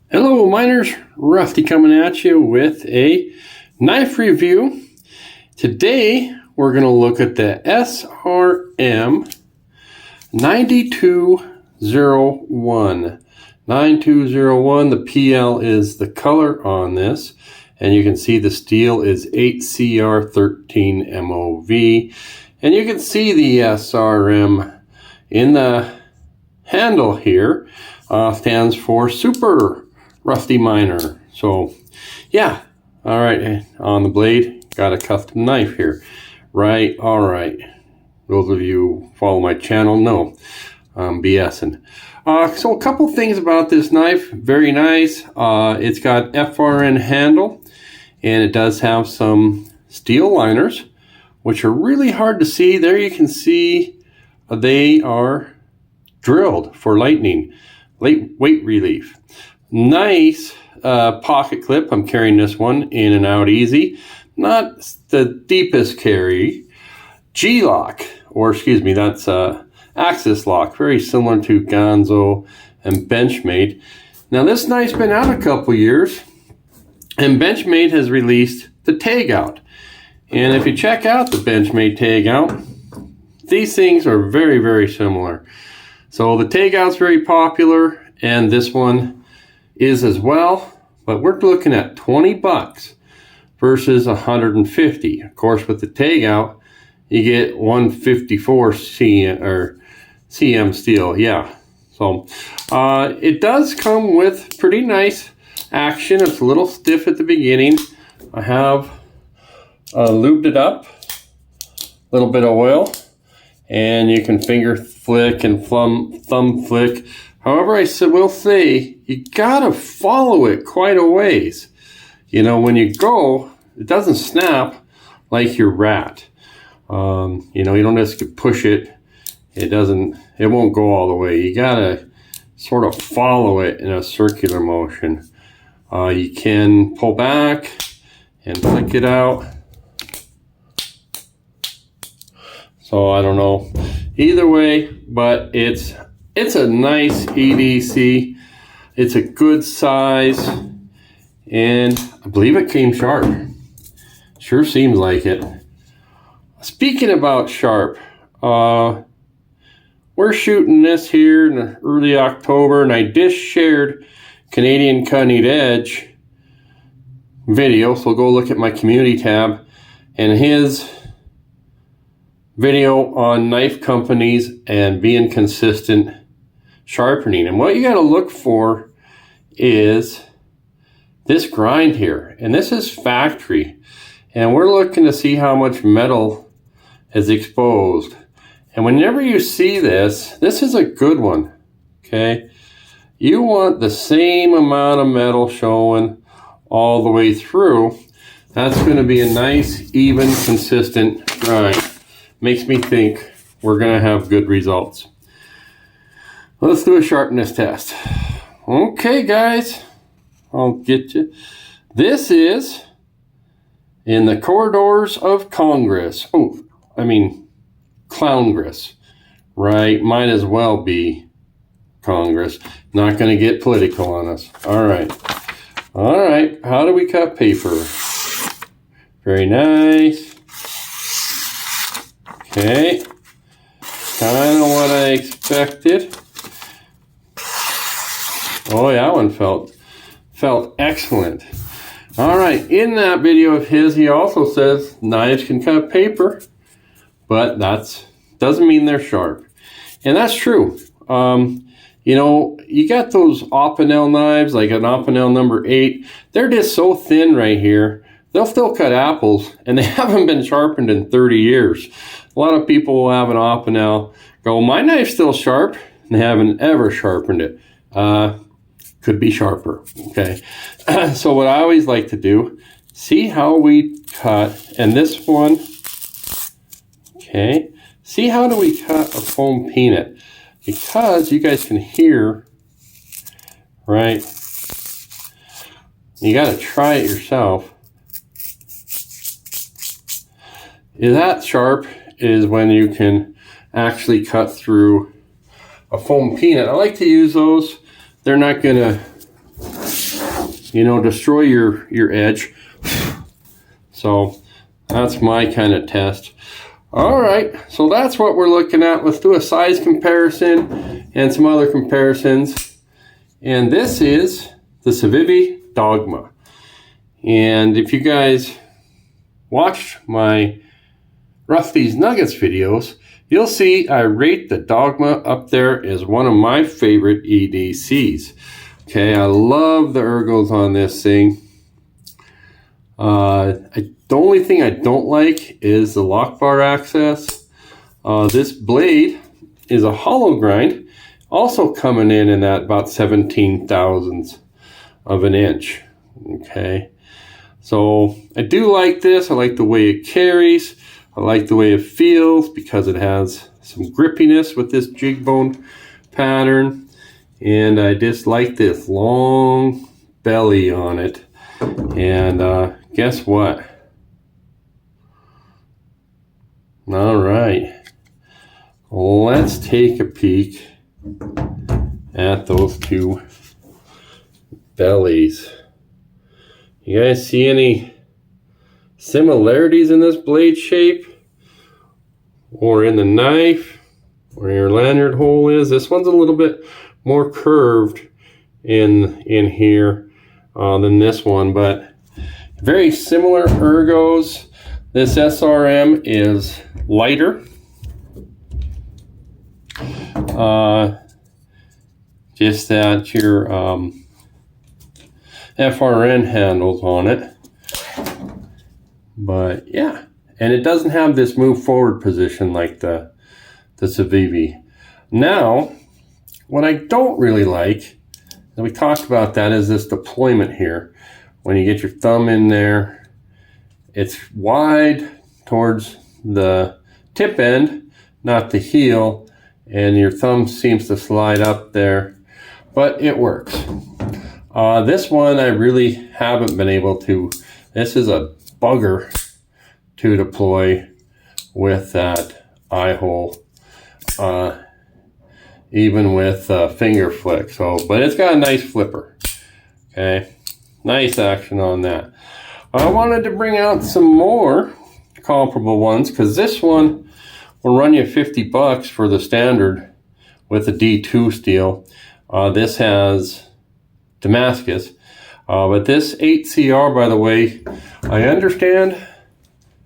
Hello miners, Rusty coming at you with a knife review. Today we're going to look at the SRM 9201. 9201, the PL is the color on this, and you can see the steel is 8CR13 MOV, and you can see the SRM in the handle here. Stands for Super Rusty Miner. So yeah, all right, on the blade got a custom knife here, right? All right, those of you who follow my channel know I'm BSing. So a couple things about this knife. Very nice. It's got FRN handle, and it does have some steel liners, which are really hard to see. There you can see they are drilled for lightning, weight relief. Nice pocket clip. I'm carrying this one in and out easy. Not the deepest carry. G-lock, or excuse me, that's axis lock. Very similar to Ganzo and Benchmade. Now this knife's been out a couple years, and Benchmade has released the tag out. And if you check out the Benchmade tag out, these things are very, very similar. So the tag out's very popular, and this one is as well, but we're looking at 20 bucks versus 150. Of course, with the tag out, you get 154 cm steel. Yeah, so it does come with pretty nice action. It's a little stiff at the beginning. I have lubed it up, a little bit of oil, and you can finger flick and thumb flick. However, I will say you gotta follow it quite a ways. You know, when you go, it doesn't snap like your rat. You know, you don't just push it. It won't go all the way. You gotta sort of follow it in a circular motion. You can pull back and flick it out. So I don't know. Either way, but it's a nice EDC. It's a good size, and I believe it came sharp. Sure seems like it. Speaking about sharp, we're shooting this here in early October, and I just shared Canadian Cutting Edge video, so go look at my community tab, and his video on knife companies and being consistent sharpening. And what you got to look for is this grind here, and this is factory, and we're looking to see how much metal is exposed. And whenever you see this is a good one. Okay, you want the same amount of metal showing all the way through. That's going to be a nice, even, consistent grind. Makes me think we're going to have good results. Let's do a sharpness test. Okay, guys, I'll get you. This is in the corridors of Congress. Oh, I mean, Clowngress, right? Might as well be Congress. Not going to get political on us. All right. All right. How do we cut paper? Very nice. Okay. Kind of what I expected. Oh, that one felt excellent. All right, in that video of his, he also says knives can cut paper, but that doesn't mean they're sharp. And that's true. You know, you got those Opinel knives, like an Opinel number 8. They're just so thin right here. They'll still cut apples, and they haven't been sharpened in 30 years. A lot of people will have an Opinel, go, my knife's still sharp, and they haven't ever sharpened it. Could be sharper, okay? So what I always like to do, see how we cut, and this one, okay? See how do we cut a foam peanut? Because you guys can hear, right? You gotta try it yourself. That sharp is when you can actually cut through a foam peanut. I like to use those. They're not gonna you know, destroy your edge. So that's my kind of test. All right, so that's what we're looking at. Let's do a size comparison and some other comparisons. And this is the Civivi Dogma. And if you guys watched my Rusty's Nuggets videos, you'll see I rate the Dogma up there as one of my favorite EDCs. Okay, I love the ergos on this thing. The only thing I don't like is the lock bar access. This blade is a hollow grind, also coming in that about 17 thousandths of an inch. Okay, so I do like this. I like the way it carries. I like the way it feels because it has some grippiness with this jig bone pattern. And I just like this long belly on it. And guess what? All right, let's take a peek at those two bellies. You guys see any similarities in this blade shape or in the knife where your lanyard hole is? This one's a little bit more curved in here than this one, but very similar ergos. This SRM is lighter. Just that your FRN handles on it. But yeah, and it doesn't have this move forward position like the Civivi. Now, what I don't really like, and we talked about that, is this deployment here. When you get your thumb in there, it's wide towards the tip end, not the heel, and your thumb seems to slide up there, but it works. This one I really haven't been able to. This is a bugger to deploy with that eye hole, even with finger flick. So, but it's got a nice flipper. Okay, nice action on that. I wanted to bring out some more comparable ones because this one will run you 50 bucks for the standard with the D2 steel. This has Damascus, but this 8CR, by the way, I understand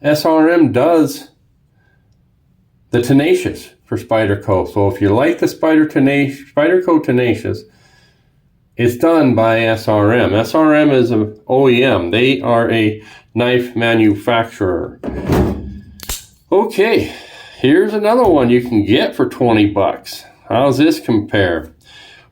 SRM does the Tenacious for Spyderco. So if you like the Spyderco Tenacious, it's done by SRM. SRM is an OEM. They are a knife manufacturer. Okay, here's another one you can get for 20 bucks. How's this compare?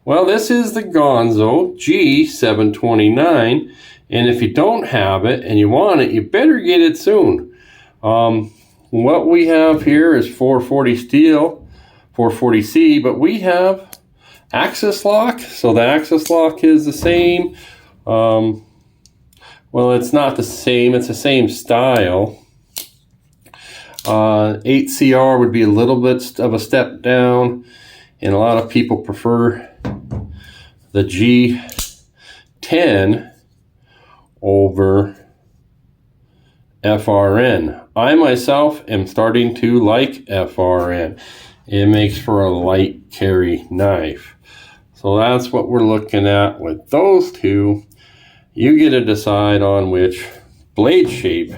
Well, this is the Ganzo G729. And if you don't have it and you want it, you better get it soon. What we have here is 440 steel, 440C, but we have axis lock. So the axis lock is the same. Well, it's not the same. It's the same style. 8CR would be a little bit of a step down, and a lot of people prefer the G10 over FRN. I myself am starting to like FRN. It makes for a light carry knife. So that's what we're looking at with those two. You get to decide on which blade shape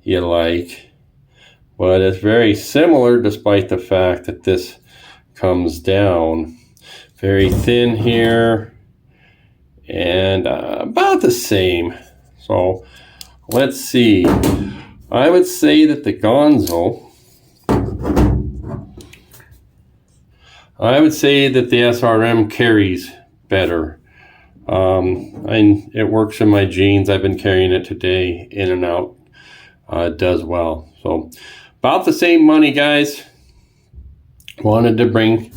you like. But it's very similar despite the fact that this comes down. Very thin here and about the same. So let's see. I would say that the Ganzo, I would say that the SRM carries better. It works in my jeans. I've been carrying it today in and out. It does well. So about the same money, guys. Wanted to bring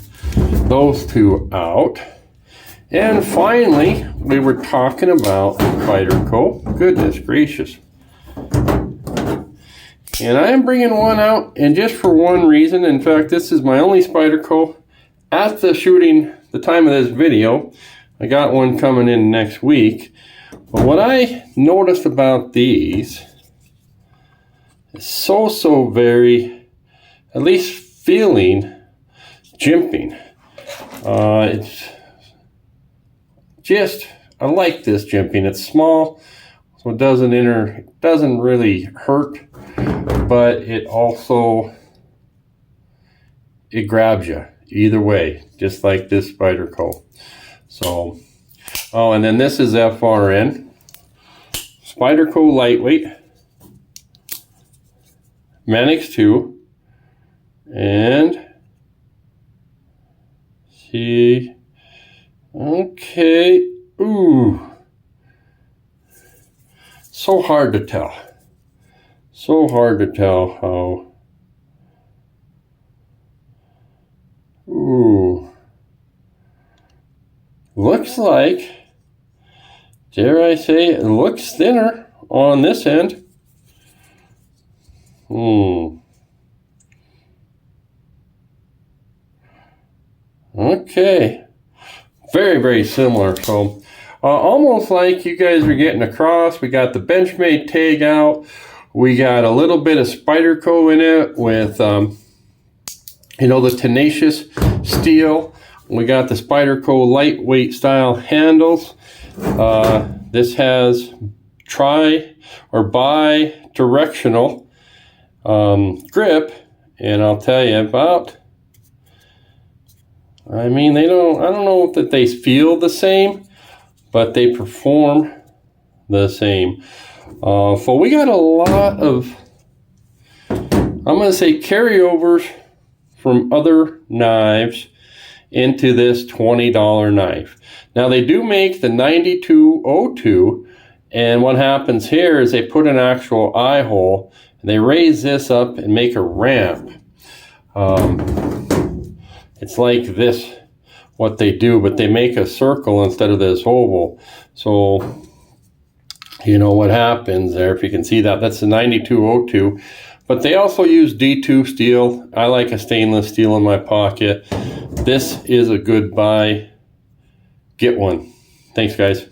those two out. And finally, we were talking about Spyderco. Goodness gracious. And I am bringing one out, and just for one reason. In fact, this is my only Spyderco at the time of this video. I got one coming in next week. But what I noticed about these is so very, at least feeling, jimping. It's just, I like this jimping. It's small, so it doesn't really hurt, but it also, it grabs you either way, just like this Spyderco. So, oh, and then this is FRN, Spyderco lightweight, Manix 2, and see, okay, ooh, so hard to tell how, ooh, looks like, dare I say, it looks thinner on this end. Okay, very similar. So almost like you guys are getting across. We got the Benchmade tag out. We got a little bit of Spyderco in it with you know, the tenacious steel. We got the Spyderco lightweight style handles. This has tri or bi-directional grip, and I'll tell you about, I mean, I don't know that they feel the same, but they perform the same. So we got a lot of, I'm going to say, carryovers from other knives into this $20 knife. Now they do make the 9202, and what happens here is they put an actual eye hole, and they raise this up and make a ramp. It's like this, what they do, but they make a circle instead of this oval. So, you know what happens there, if you can see that, that's the 9202. But they also use D2 steel. I like a stainless steel in my pocket. This is a good buy. Get one. Thanks, guys.